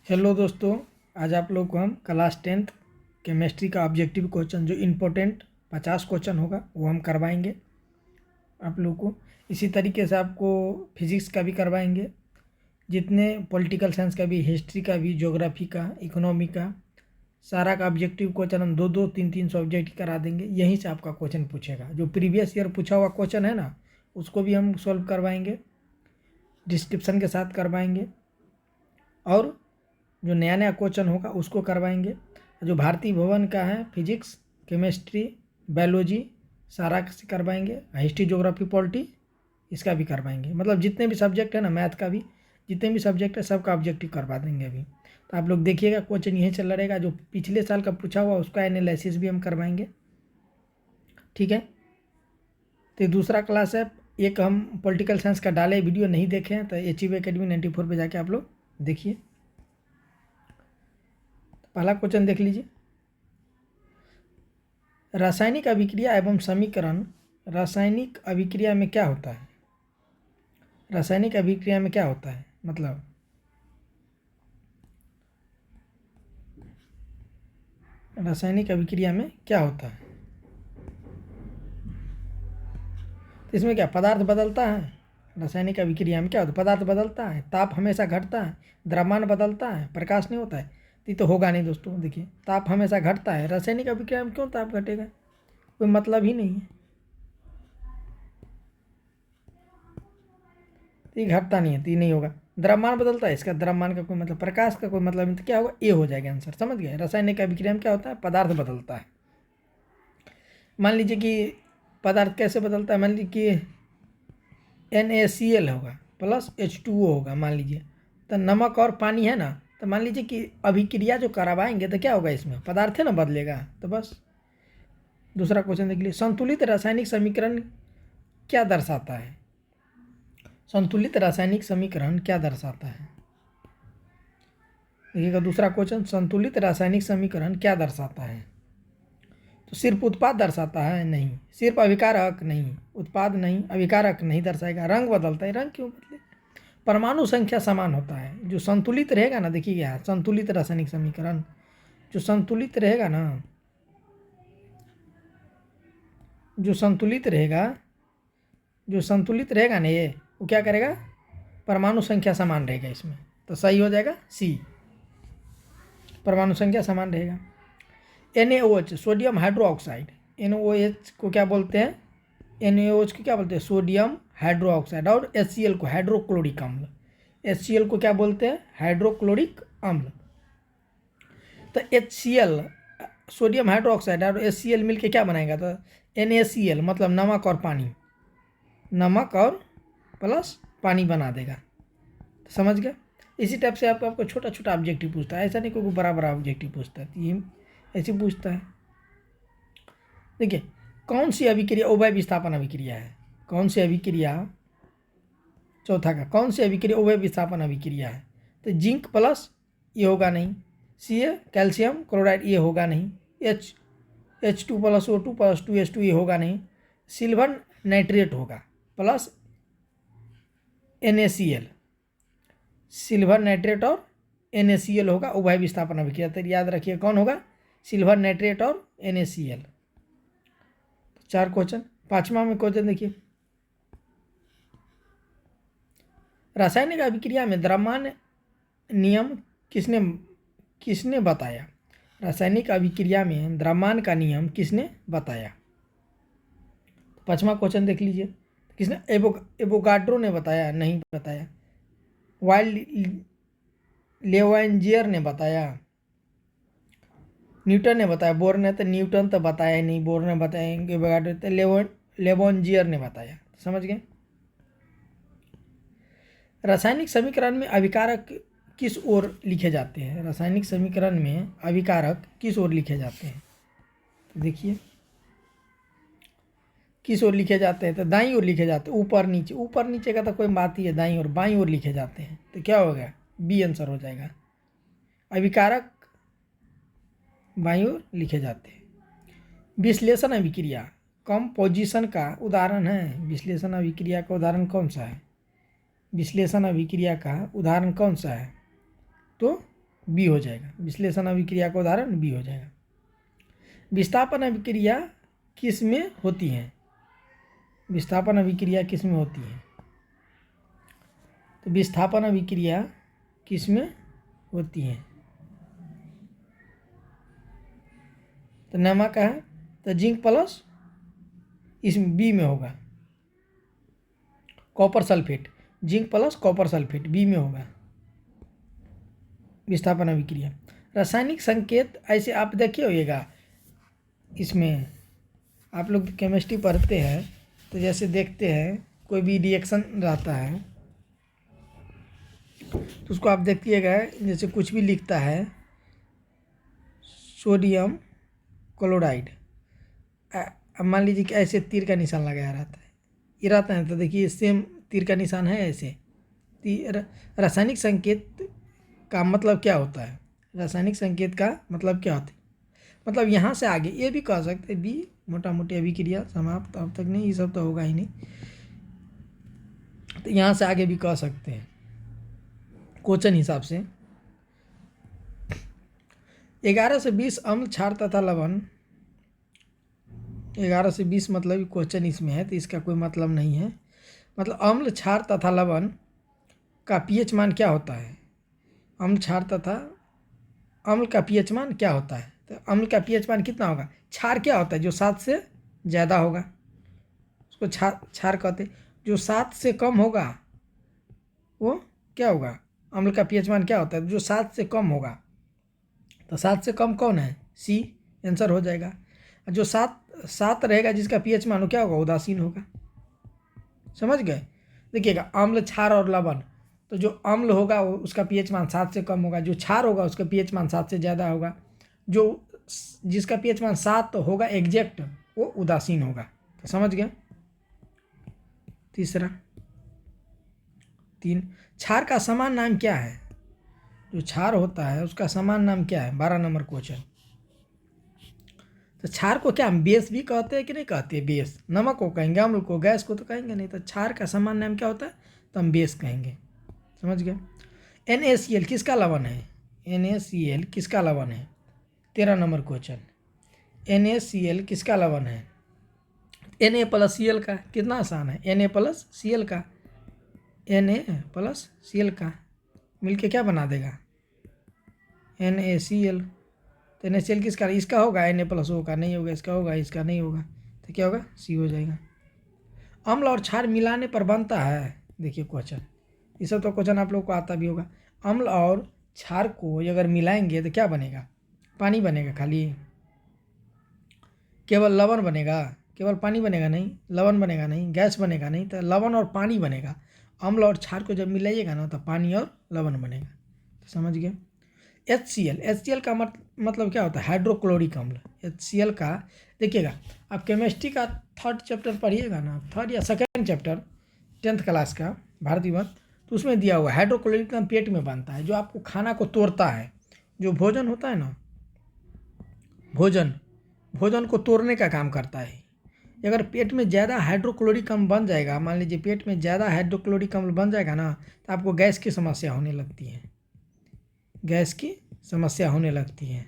Hello दोस्तों, आज आप लोग को हम क्लास 10th केमिस्ट्री का ऑब्जेक्टिव क्वेश्चन जो इम्पोर्टेंट 50 क्वेश्चन होगा वो हम करवाएंगे आप लोग को। इसी तरीके से आपको फिजिक्स का भी करवाएंगे, जितने पॉलिटिकल साइंस का भी, हिस्ट्री का भी, ज्योग्राफी का, इकोनॉमी का, सारा का ऑब्जेक्टिव क्वेश्चन हम दो दो तीन तीन सब्जेक्ट करा देंगे। यहीं से आपका क्वेश्चन पूछेगा। जो प्रीवियस ईयर पूछा हुआ क्वेश्चन है ना, उसको भी हम सॉल्व करवाएंगे, डिस्क्रिप्शन के साथ करवाएंगे, और जो नया नया क्वेश्चन होगा उसको करवाएंगे। जो भारतीय भवन का है फिजिक्स, केमिस्ट्री, बायोलॉजी, सारा से करवाएंगे। हिस्ट्री, ज्योग्राफी, पॉलिटी इसका भी करवाएंगे। मतलब जितने भी सब्जेक्ट है ना, मैथ का भी जितने भी सब्जेक्ट है सबका ऑब्जेक्टिव करवा देंगे अभी। तो आप लोग देखिएगा, क्वेश्चन यही चल रहेगा। जो पिछले साल का पूछा हुआ उसका एनालिसिस भी हम करवाएंगे, ठीक है। तो दूसरा क्लास है, एक हम पॉलिटिकल साइंस का डाले, वीडियो नहीं देखे हैं तो एचईवी एकेडमी 94 पे जाके आप लोग देखिए। पहला क्वेश्चन देख लीजिए। रासायनिक अभिक्रिया एवं समीकरण। रासायनिक अभिक्रिया में क्या होता है? रासायनिक अभिक्रिया में क्या होता है मतलब रासायनिक अभिक्रिया में क्या होता है? तो इसमें क्या पदार्थ बदलता है? रासायनिक अभिक्रिया में क्या होता है? पदार्थ बदलता है, ताप हमेशा घटता है, द्रव्यमान बदलता है, प्रकाश नहीं होता है। ये तो होगा नहीं दोस्तों। देखिए, ताप हमेशा घटता है, रासायनिक अभिक्रिया में क्यों ताप घटेगा? कोई मतलब ही नहीं है। ये घटता नहीं है तो ये नहीं होगा। द्रव्यमान बदलता है, इसका द्रव्यमान का कोई मतलब, प्रकाश का कोई मतलब नहीं, तो क्या होगा? ए हो जाएगा आंसर। समझ गए? रासायनिक अभिक्रिया में क्या होता है? पदार्थ बदलता है। मान लीजिए कि पदार्थ कैसे बदलता है, मान लीजिए कि NaCl होगा प्लस H2O होगा, मान लीजिए। तो नमक और पानी है ना, तो मान लीजिए कि अभिक्रिया जो करवाएंगे तो क्या होगा? इसमें पदार्थ है ना, बदलेगा। तो बस दूसरा क्वेश्चन देख लीजिए। संतुलित रासायनिक समीकरण क्या दर्शाता है? संतुलित रासायनिक समीकरण क्या दर्शाता है? देखिएगा दूसरा क्वेश्चन, संतुलित रासायनिक समीकरण क्या दर्शाता है? तो सिर्फ उत्पाद दर्शाता है? नहीं। सिर्फ अभिकारक? नहीं। उत्पाद नहीं, अभिकारक नहीं दर्शाएगा। रंग बदलता है? रंग क्यों बदले? परमाणु संख्या समान होता है। जो संतुलित रहेगा ना, देखिए यहाँ संतुलित रासायनिक समीकरण, जो संतुलित रहेगा ना, जो संतुलित रहेगा ना, ये वो क्या करेगा? परमाणु संख्या समान रहेगा इसमें। तो सही हो जाएगा सी, परमाणु संख्या समान रहेगा। NaOH सोडियम हाइड्रोक्साइड, NaOH को क्या बोलते हैं? NaOH को क्या बोलते हैं? Sodium hydroxide. और HCl को हाइड्रोक्लोरिक अम्ल। HCl को क्या बोलते हैं? हाइड्रोक्लोरिक अम्ल। तो HCl सोडियम हाइड्रोक्साइड और HCl मिलके क्या बनाएगा? तो NaCl मतलब नमक और पानी, नमक और प्लस पानी बना देगा। तो समझ गए? इसी टाइप से आपको छोटा छोटा ऑब्जेक्टिव पूछता है, ऐसा नहीं कोई बड़ा बड़ा ऑब्जेक्टिव पूछता है। ये ऐसे पूछता है। देखिए, कौन सी अभिक्रिया उभय विस्थापन अभिक्रिया है? कौन सी अभिक्रिया, चौथा का, कौन सी अभिक्रिया उभय विस्थापन अभिक्रिया है? तो जिंक प्लस ये होगा नहीं, Ca कैल्शियम क्लोराइड ये होगा नहीं, H2 plus O2 plus 2H2 ये होगा नहीं, सिल्वर नाइट्रेट होगा प्लस NaCl, सिल्वर नाइट्रेट और NaCl होगा उभय विस्थापन अभिक्रिया। तो याद रखिए कौन होगा? सिल्वर नाइट्रेट और NaCl। 4 क्वेश्चन। पांचवा में क्वेश्चन देखिए, रासायनिक अभिक्रिया में द्रव्यमान नियम किसने बताया? रासायनिक अभिक्रिया में द्रव्यमान का नियम किसने बताया? पांचवा क्वेश्चन देख लीजिए, किसने? एवोगाड्रो ने बताया? नहीं बताया। वाइल्ड लेवेंजियर ने बताया? न्यूटन ने बताया? बोर ने तो न्यूटन तो बताया ही नहीं, बोर ने बताएंगे, एवोगाड्रो तो लेवेंजियर ने बताया। समझ गए? रासायनिक समीकरण में अभिकारक किस ओर लिखे जाते हैं? रासायनिक समीकरण में अभिकारक किस ओर लिखे जाते हैं? तो देखिए, किस ओर लिखे जाते हैं? तो दाईं ओर लिखे जाते हैं। ऊपर नीचे, ऊपर नीचे का तो कोई बात ही है, दाईं ओर बाईं ओर लिखे जाते हैं। तो क्या हो गया? बी आंसर हो जाएगा। अभिकारक बाईं ओर लिखे जाते हैं। विश्लेषण अभिक्रिया कंपोजिशन का उदाहरण है। विश्लेषण अभिक्रिया का उदाहरण कौन सा है? विश्लेषण अभिक्रिया का उदाहरण कौन सा है? तो बी हो जाएगा। विश्लेषण अभिक्रिया का उदाहरण बी हो जाएगा। विस्थापन अभिक्रिया किस में होती है? विस्थापन अभिक्रिया किस में होती है? तो विस्थापन अभिक्रिया किस में होती है? तो नमक का है तो जिंक प्लस इसमें बी में होगा copper sulphate, zinc plus copper sulphate B में होगा विस्थापन अभिक्रिया। रासायनिक संकेत ऐसे आप देखिए होइएगा, इसमें आप लोग केमिस्ट्री पढ़ते हैं तो जैसे देखते हैं कोई भी रिएक्शन रहता है तो उसको आप देखिएगा, जैसे कुछ भी लिखता है सोडियम क्लोराइड, अब मान लीजिए कि ऐसे तीर का निशान लगाया रहता है, ये रहता है तो देखिए सेम तीर का निशान है ऐसे। रासायनिक संकेत का मतलब क्या होता है? रासायनिक संकेत का मतलब क्या होता है? मतलब यहाँ से आगे ये भी कह सकते हैं बी मोटा मोटी अभिक्रिया समाप्त, अब तक नहीं, ये सब तो होगा ही नहीं, तो यहाँ से आगे भी कह सकते हैं क्वेश्चन हिसाब से। 11 से 20 अम्ल क्षार तथा लवण, 11 से 20 मतलब क्वेश्चन इसमें है तो इसका कोई मतलब नहीं है। मतलब अम्ल क्षार तथा लवण का पीएच मान क्या होता है? अम्ल क्षार तथा अम्ल का पीएच मान क्या होता है? तो अम्ल का पीएच मान कितना होगा? क्षार क्या होता है? जो 7 से ज़्यादा होगा उसको क्षार कहते हैं। जो 7 से कम होगा वो क्या होगा? अम्ल का पीएच मान क्या होता है? जो 7 से कम होगा, तो 7 से कम कौन है? सी आंसर हो जाएगा। जो 7 रहेगा जिसका पीएच मान हो क्या होगा? उदासीन होगा। समझ गए? देखिएगा अम्ल क्षार और लवण, तो जो अम्ल होगा उसका पीएच मान 7 से कम होगा, जो क्षार होगा उसका पीएच मान 7 से ज़्यादा होगा, जो जिसका पीएच मान 7 होगा एग्जैक्ट वो उदासीन होगा। तो समझ गए? तीसरा 3, क्षार का समान नाम क्या है? जो क्षार होता है उसका समान नाम क्या है? 12 नंबर क्वेश्चन। तो क्षार को क्या हम बेस भी कहते हैं कि नहीं कहते? बेस, नमक को कहेंगे, अम्ल को, गैस को तो कहेंगे नहीं। तो क्षार का समान नाम क्या होता है? तो हम बेस कहेंगे। समझ गए? NaCl किसका लवण है? NaCl किसका लवण है? 13 नंबर क्वेश्चन। NaCl किसका लवण है? Na प्लस Cl का। कितना आसान है? Na प्लस Cl का, Na प्लस Cl का मिलके क्या बना देगा? NaCl। तो NaCl किसका? इसका होगा, Na प्लस O का नहीं होगा, इसका होगा, इसका नहीं होगा, तो क्या होगा? C हो जाएगा। अम्ल और क्षार मिलाने पर बनता है, देखिए क्वेश्चन, ये सब तो क्वेश्चन आप लोग को आता भी होगा। अम्ल और क्षार को अगर मिलाएंगे तो क्या बनेगा? पानी बनेगा खाली? केवल लवण बनेगा? केवल पानी बनेगा नहीं, लवण बनेगा नहीं, गैस बनेगा नहीं, तो लवण और पानी बनेगा। अम्ल और क्षार को जब मिलाइएगा ना तो पानी और लवण बनेगा। तो समझ गए? HCl का मतलब क्या होता है? हाइड्रोक्लोरिक अम्ल। HCl का देखिएगा, आप केमिस्ट्री का 3rd चैप्टर पढ़िएगा ना, 3rd या 2nd चैप्टर 10th क्लास का भारतीय मत, तो उसमें दिया हुआ हाइड्रोक्लोरिक अम्ल पेट में बनता है, जो आपको खाना को तोड़ता है। जो भोजन होता है ना, भोजन को तोड़ने का काम करता है। अगर पेट में ज़्यादा हाइड्रोक्लोरिक अम्ल बन जाएगा, मान लीजिए पेट में ज़्यादा हाइड्रोक्लोरिक अम्ल बन जाएगा ना, तो आपको गैस की समस्या होने लगती है, गैस की समस्या होने लगती है।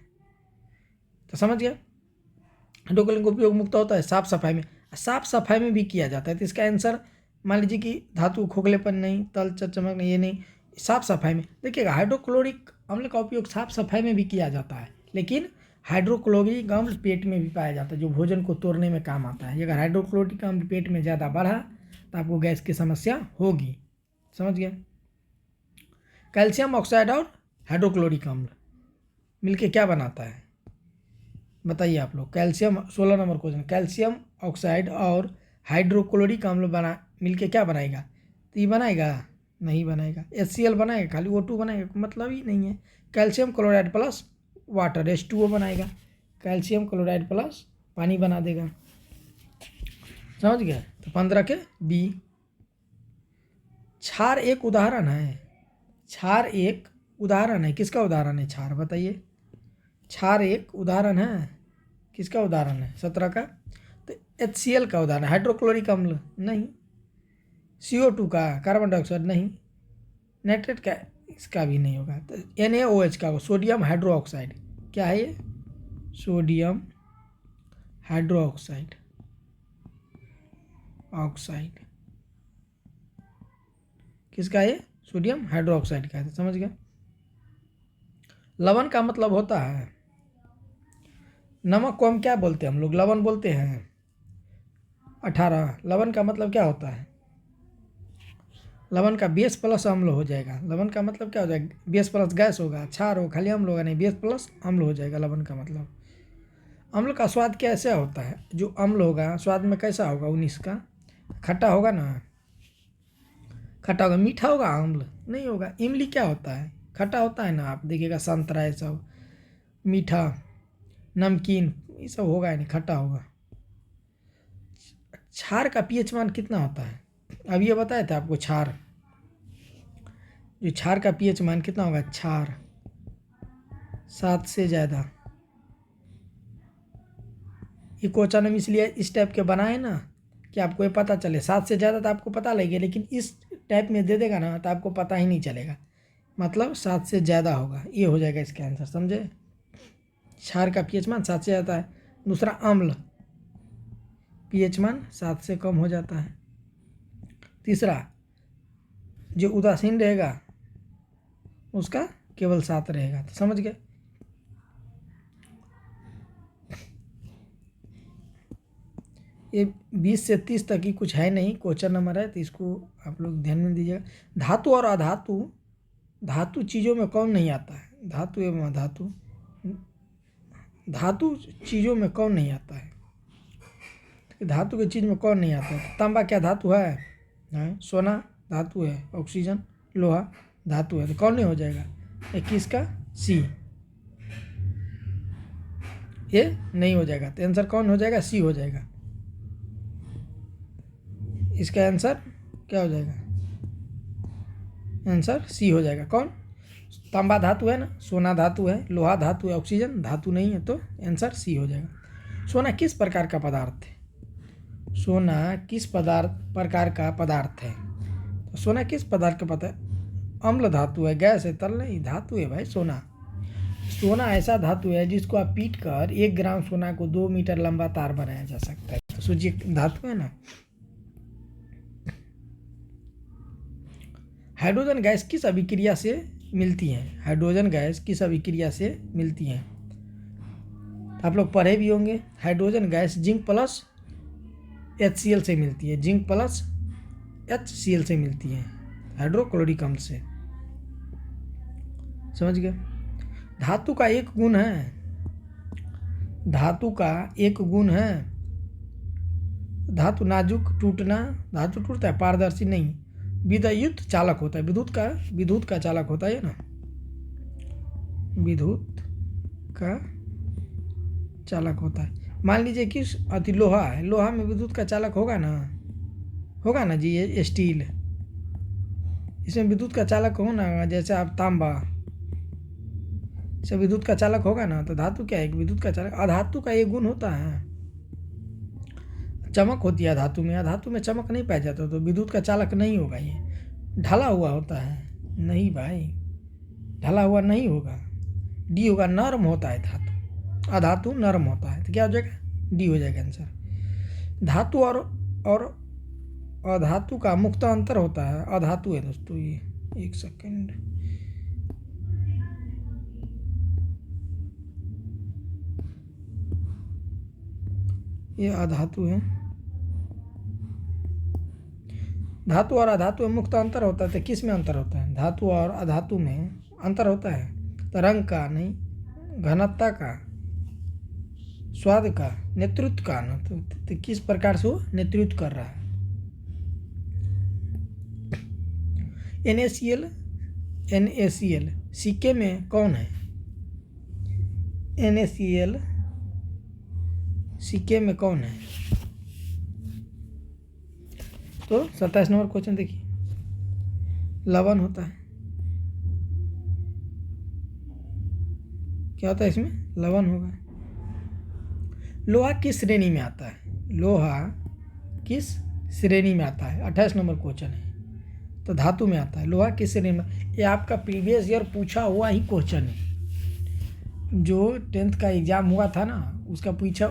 तो समझ गया? हाइड्रोक्लोरिक का उपयोग मुक्त होता है साफ सफाई में, साफ सफाई में भी किया जाता है। तो इसका आंसर मान लीजिए कि धातु खोखलेपन नहीं, तल चमक नहीं, ये नहीं, साफ सफाई में। देखिएगा हाइड्रोक्लोरिक अम्ल का उपयोग साफ सफाई में भी किया जाता है, लेकिन हाइड्रोक्लोरिक अम्ल पेट में भी पाया जाता है, जो भोजन को तोड़ने में काम आता है। अगर हाइड्रोक्लोरिक अम्ल पेट में ज़्यादा बढ़ा तो आपको गैस की समस्या होगी। समझ गए? कैल्शियम ऑक्साइड और हाइड्रोक्लोरिक अम्ल मिलके क्या बनाता है? बताइए आप लोग। Calcium, 16 number question, calcium oxide और हाइड्रोक्लोरिक अम्ल मिलके क्या बनाएगा? तो ये बनाएगा? नहीं बनाएगा। HCl बनाएगा? खाली O2 बनाएगा? मतलब ही नहीं है। Calcium chloride plus water H2O बनाएगा, कैल्शियम क्लोराइड प्लस पानी बना देगा। समझ गए? तो 15 के B। क्षार एक उदाहरण है, क्षार एक उदाहरण है, किसका उदाहरण है? क्षार, बताइए। क्षार एक उदाहरण है, किसका उदाहरण है? 17 का। तो HCl का उदाहरण, हाइड्रोक्लोरिक अम्ल नहीं, CO2 का, कार्बन डाइऑक्साइड नहीं, नाइट्रेट का इसका भी नहीं होगा। तो NaOH का सोडियम हाइड्रो ऑक्साइड, क्या है ये? सोडियम हाइड्रो ऑक्साइड, ऑक्साइड किसका है? सोडियम हाइड्रो ऑक्साइड का है। तो समझ गए। लवण का मतलब होता है, नमक को हम क्या बोलते हैं? हम लोग लवण बोलते हैं। 18 लवण का मतलब क्या होता है? लवण का बेस प्लस अम्ल हो जाएगा। लवण का मतलब क्या हो जाएगा? बेस प्लस गैस होगा, क्षार हो, खाली अम्ल होगा नहीं, बेस प्लस अम्ल हो जाएगा लवण का मतलब। अम्ल का स्वाद कैसे होता है? जो अम्ल होगा स्वाद में कैसा होगा? 19 का खट्टा होगा ना, खट्टा होगा। मीठा होगा? अम्ल नहीं होगा। इमली क्या होता है? खट्टा होता है ना, आप देखिएगा संतरा ये सब, मीठा, नमकीन, ये सब होगा ही नहीं, खट्टा होगा। क्षार का पीएच मान कितना होता है? अब ये बताया था आपको, क्षार, जो क्षार का पीएच मान कितना होगा? क्षार 7 से ज़्यादा। ये क्वेश्चन हम इसलिए इस टाइप के बनाए ना कि आपको ये पता चले। 7 से ज़्यादा तो आपको पता लगेगा, लेकिन इस टाइप में दे देगा ना तो आपको पता ही नहीं चलेगा। मतलब 7 से ज़्यादा होगा, ये हो जाएगा इसका आंसर, समझे? क्षार का पीएच मान 7 से ज़्यादा है। दूसरा अम्ल, पीएच मान 7 से कम हो जाता है। तीसरा, जो उदासीन रहेगा उसका केवल 7 रहेगा। तो समझ गए। ये 20 से 30 तक ही कुछ है नहीं, क्वेश्चन नंबर है, तो इसको आप लोग ध्यान में दीजिएगा। धातु और अधातु, धातु चीज़ों में कौन नहीं आता है? धातु एवं अधातु, धातु चीज़ों में कौन नहीं आता है? धातु की चीज़ में कौन नहीं आता है? तांबा क्या धातु है? सोना धातु है। ऑक्सीजन, लोहा धातु है। तो कौन नहीं हो जाएगा? 21 का सी, ये नहीं हो जाएगा। तो आंसर कौन हो जाएगा? सी हो जाएगा। इसका आंसर क्या हो जाएगा? आंसर सी हो जाएगा। कौन? तांबा धातु है ना, सोना धातु है, लोहा धातु है, ऑक्सीजन धातु नहीं है, तो आंसर सी हो जाएगा। सोना किस प्रकार का पदार्थ है? सोना किस प्रकार का पदार्थ है? तो सोना किस पदार्थ का पता है? अम्ल धातु है, गैस है, तरल नहीं, धातु है भाई सोना। सोना ऐसा धातु है जिसको आप पीट कर 1 ग्राम सोना को 2 मीटर लंबा तार बनाया जा सकता है। तो सोचिए, धातु है ना। हाइड्रोजन गैस किस अभिक्रिया से मिलती है? हाइड्रोजन गैस किस अभिक्रिया से मिलती है? तो आप लोग पढ़े भी होंगे। Hydrogen gas zinc plus HCl से मिलती है। जिंक प्लस HCl से मिलती है, हाइड्रोक्लोरिक अम्ल से। समझ गए। धातु का एक गुण है, धातु का एक गुण है, धातु नाजुक, टूटना, धातु टूटता है, पारदर्शी नहीं, विद्युत चालक होता है। विद्युत का चालक होता है ना, विद्युत का चालक होता है। मान लीजिए कि अति लोहा है, लोहा में विद्युत का चालक होगा ना जी। ये स्टील, इसमें विद्युत का चालक हो ना, जैसे आप तांबा, से विद्युत का चालक होगा ना। तो धातु क्या है? विद्युत का चालक। अधातु का ये गुण होता है, चमक होती है धातु में। धातु में चमक नहीं पाया जाता, तो विद्युत का चालक नहीं होगा। ये ढला हुआ होता है, नहीं भाई, ढला हुआ नहीं होगा। डी होगा, नरम होता है धातु। अधातु नरम होता है, तो क्या हो जाएगा? डी हो जाएगा आंसर। धातु और अधातु का मुक्त अंतर होता है। अधातु है दोस्तों ये, एक सेकेंड, ये अधातु है। धातु और अधातु में मुक्त अंतर होता है, तो किस में अंतर होता है? धातु और अधातु में अंतर होता है, तो रंग का नहीं, घनत्व का, स्वाद का, नेतृत्व का ना। तो किस प्रकार से वो नेतृत्व कर रहा है? NaCl सिक्के में कौन है? NaCl सिक्के में कौन है? तो 27 नंबर क्वेश्चन देखिए, लवण होता है। क्या होता है इसमें? लवण होगा। लोहा किस श्रेणी में आता है? लोहा किस श्रेणी में आता है? 28 नंबर क्वेश्चन है। तो धातु में आता है। लोहा किस श्रेणी में, ये आपका प्रीवियस ईयर पूछा हुआ ही क्वेश्चन है। जो 10th का एग्ज़ाम हुआ था ना, उसका पूछा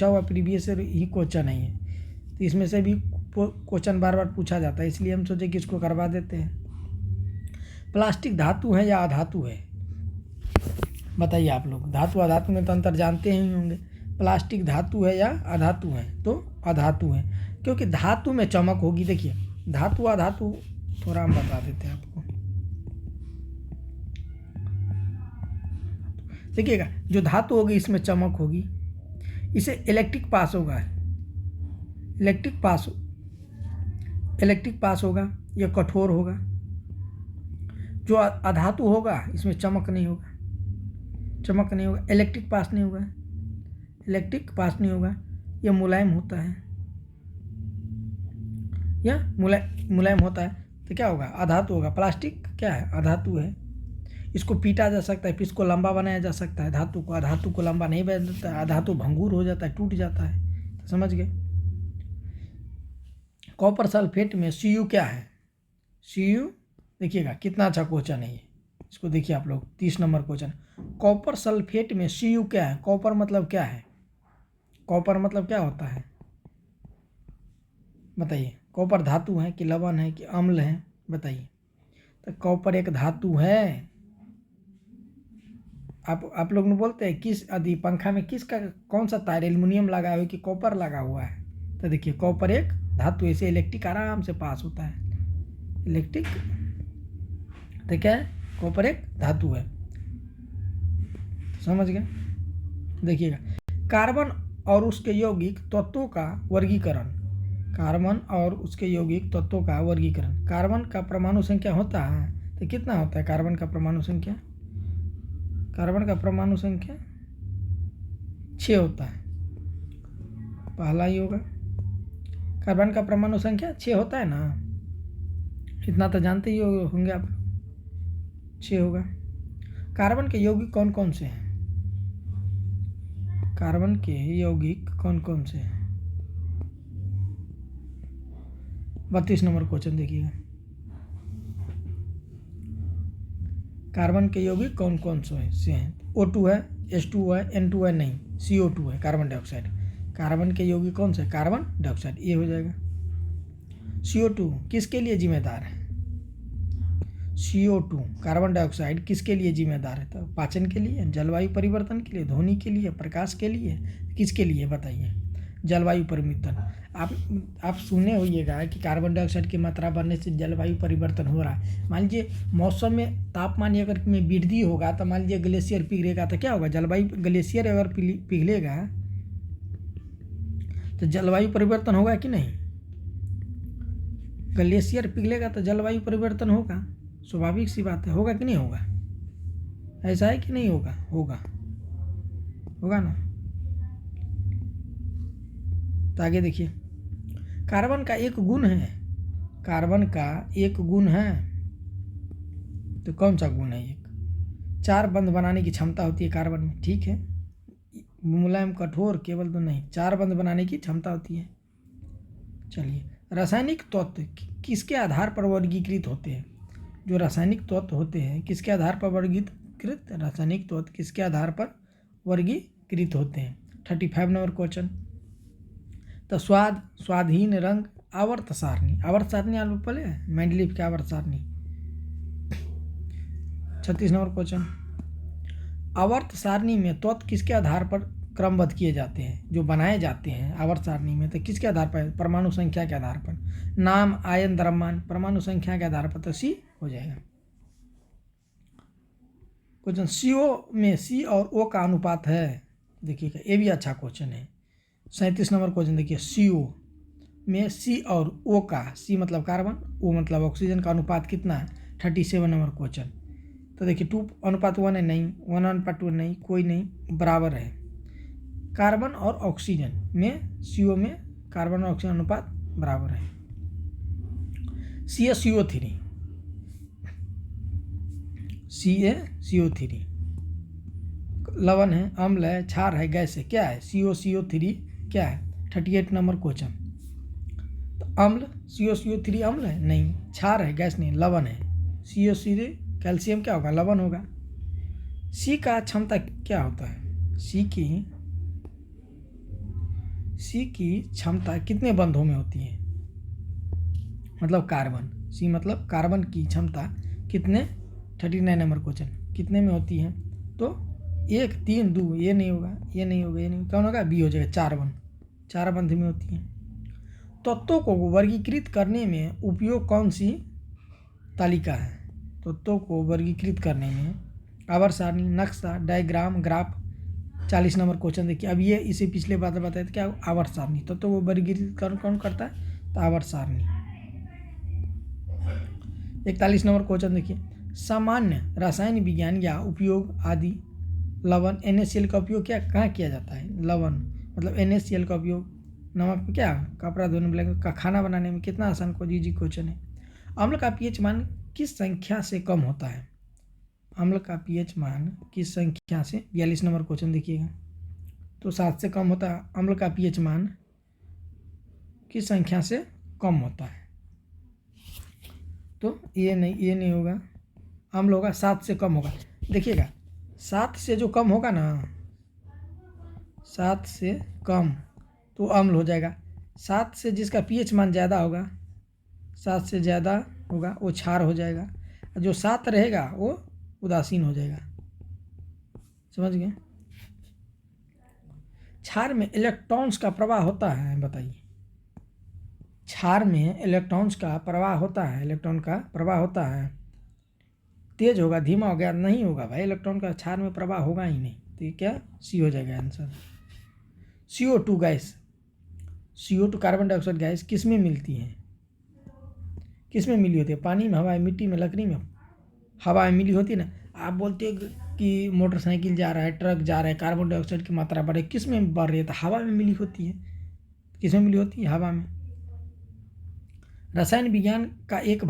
हुआ प्रीवियस ईयर ही क्वेश्चन है ये। तो इसमें से भी क्वेश्चन बार बार पूछा जाता है, इसलिए हम सोचे कि इसको करवा देते हैं। प्लास्टिक धातु है या अधातु है, बताइए आप लोग। धातु अधातु में तो अंतर जानते ही होंगे। प्लास्टिक धातु है या अधातु है, तो अधातु है, क्योंकि धातु में चमक होगी। देखिए धातु अधातु थोड़ा हम बता देते हैं आपको। देखिएगा, जो धातु होगी इसमें चमक होगी, इसे इलेक्ट्रिक पास होगा, इलेक्ट्रिक पास होगा, यह कठोर होगा। जो अधातु होगा इसमें चमक नहीं होगा, इलेक्ट्रिक पास नहीं होगा, यह मुलायम होता है, मुलायम होता है। तो क्या होगा, अधातु होगा। प्लास्टिक क्या है, अधातु है। इसको पीटा जा सकता है, फिर इसको लंबा बनाया जा सकता है। अधातु को लंबा नहीं बनाया जाता है, अधातु भंगुर हो जाता है, टूट जाता है। तो समझ गए। कॉपर सल्फेट में Cu क्या है, Cu देखिएगा कितना अच्छा क्वेश्चन है ये। इसको देखिए आप लोग, 30 नंबर क्वेश्चन। कॉपर सल्फेट में Cu क्या है। कॉपर मतलब क्या है, कॉपर मतलब क्या होता है बताइए। कॉपर धातु है कि लवण है कि अम्ल है, बताइए। तो कॉपर एक धातु है। आप लोग ने बोलते हैं किस आदि पंखा में किसका कौन सा तार एल्युमिनियम लगा हुआ है कि कॉपर लगा हुआ है। तो देखिए कॉपर एक धातु, ऐसे इलेक्ट्रिक आराम से पास होता है, इलेक्ट्रिक। तो क्या है, कॉपर एक धातु है, समझ गए। देखिएगा, कार्बन और उसके यौगिक तत्वों का वर्गीकरण, कार्बन का परमाणु संख्या होता है, तो कितना होता है कार्बन का परमाणु संख्या। 6 होता है, पहला ही होगा। कार्बन का परमाणु संख्या 6 होता है ना, इतना तो जानते ही होंगे आप, 6 होगा। कार्बन के यौगिक कौन कौन से हैं, 32 नंबर क्वेश्चन देखिएगा। कार्बन के यौगिक कौन कौन से हैं। O2 है, H2 है, N2 है, नहीं CO2 है, कार्बन डाइऑक्साइड। कार्बन के यौगिक कौन से, कार्बन डाइऑक्साइड, ये हो जाएगा। CO2 किसके लिए जिम्मेदार है, CO2 कार्बन डाइऑक्साइड किसके लिए जिम्मेदार है। तो पाचन के लिए, जलवायु परिवर्तन के लिए, ध्वनि के लिए, प्रकाश के लिए, किसके लिए बताइए। जलवायु परिवर्तन। आप सुने होइएगा कि कार्बन डाइऑक्साइड की मात्रा बढ़ने से जलवायु परिवर्तन हो रहा है। मान लीजिए मौसम में तापमान अगर में वृद्धि होगा, तो मान लीजिए ग्लेशियर पिघलेगा, तो क्या होगा, ग्लेशियर अगर पिघलेगा तो जलवायु परिवर्तन होगा कि नहीं। ग्लेशियर पिघलेगा तो जलवायु परिवर्तन होगा, स्वाभाविक सी बात है। होगा कि नहीं होगा, ऐसा है कि नहीं होगा, होगा ना। तो आगे देखिए, कार्बन का एक गुण है, तो कौन सा गुण है। एक 4 बंध बनाने की क्षमता होती है कार्बन में, ठीक है। मुलायम कठोर केवल तो नहीं, 4 बंध बनाने की क्षमता होती है। चलिए, रासायनिक तत्व किसके आधार पर वर्गीकृत होते हैं। जो रासायनिक तत्व होते हैं किसके आधार पर वर्गीकृत, रासायनिक तत्व किसके आधार पर वर्गीकृत होते हैं। 35 नंबर क्वेश्चन। तो स्वाद, स्वादहीन, रंग, आवर्त सारणी आप पहले मेंडलीफ की आवर्त सारणी। 36 नंबर क्वेश्चन। आवर्त सारणी में तत्व किसके आधार पर क्रमबद्ध किए जाते हैं, जो बनाए जाते हैं आवर्त सारणी में, तो किसके आधार पर, परमाणु संख्या के आधार पर। नाम, आयन, द्रव्यमान, परमाणु संख्या के आधार पर, तो C हो जाएगा। क्वेश्चन, CO में C और O का अनुपात है। देखिएगा, ये भी अच्छा क्वेश्चन है। 37 नंबर क्वेश्चन देखिए, CO में C और O का, C मतलब कार्बन, O मतलब ऑक्सीजन का अनुपात कितना है। 37 नंबर क्वेश्चन। तो देखिए 2:1 है, नहीं 1:2 नहीं, कोई नहीं, बराबर है। कार्बन और ऑक्सीजन में, CO में कार्बन और ऑक्सीजन अनुपात बराबर है। CaCO3 लवण है, अम्ल है, क्षार है, गैस है, क्या है। CaCO3 क्या है। 38 नंबर क्वेश्चन। तो अम्ल CO3 अम्ल है नहीं, क्षार है, गैस नहीं, लवण है। CO3 कैल्शियम क्या होगा, लवण होगा। सी का क्षमता क्या होता है, सी की क्षमता कितने बंधों में होती है, मतलब कार्बन, सी मतलब कार्बन की क्षमता कितने, 39 नंबर क्वेश्चन, कितने में होती है, तो 1 3 2, ये नहीं होगा, ये नहीं होगा, ये नहीं, कौन होगा, बी हो जाएगा, 4 बंध में होती है। तत्वों को वर्गीकृत करने में उपयोग कौन सी तालिका है, तत्वों को वर्गीकृत करने में आवर्त सारणी, नक्शा, डायग्राम, ग्राफ। 40 नंबर क्वेश्चन देखिए, अब ये इसे पिछले बात बताए थे क्या, आवर्त सारणी, तत्वों को वर्गीकृत कौन करता है, तो आवर्त सारणी। 41 नंबर क्वेश्चन देखिए, सामान्य रासायनिक विज्ञान या उपयोग आदि लवण NaCl का उपयोग क्या कहाँ किया जाता है, लवण मतलब NaCl का उपयोग नमक में, क्या कपड़ा धोने में, का खाना बनाने में, कितना आसान को जी क्वेश्चन है। अम्ल का pH मान किस संख्या से कम होता है, अम्ल का pH मान किस संख्या से, 42 नंबर क्वेश्चन देखिएगा, तो 7 से कम होता है। अम्ल का pH मान किस संख्या से कम होता है, तो ये नहीं होगा, अम्ल होगा 7 से कम होगा। देखिएगा 7 से जो कम होगा ना, 7 से कम तो अम्ल हो जाएगा। 7 से जिसका pH मान ज़्यादा होगा, 7 से ज़्यादा होगा वो क्षार हो जाएगा, जो 7 रहेगा वो उदासीन हो जाएगा, समझ गए। क्षार में इलेक्ट्रॉन्स का प्रवाह होता है, बताइए, क्षार में इलेक्ट्रॉन्स का प्रवाह होता है, इलेक्ट्रॉन का प्रवाह होता है, तेज होगा, धीमा हो गया, नहीं होगा भाई, इलेक्ट्रॉन का क्षार में प्रवाह होगा ही नहीं, तो ये क्या सी हो जाएगा answer. CO2 gas, CO2 carbon dioxide gas किस में मिलती है, किस में मिली होती है, पानी में, हवा में, मिट्टी में, लकड़ी में, हवा में मिली होती है ना। आप बोलते हो कि मोटरसाइकिल जा रहा है, ट्रक जा रहा है, कार्बन डाइऑक्साइड की मात्रा बढ़े, किस में बढ़ रही है, तो हवा में मिली होती है, किस में मिली होती है, हवा में। रसायन विज्ञान का एक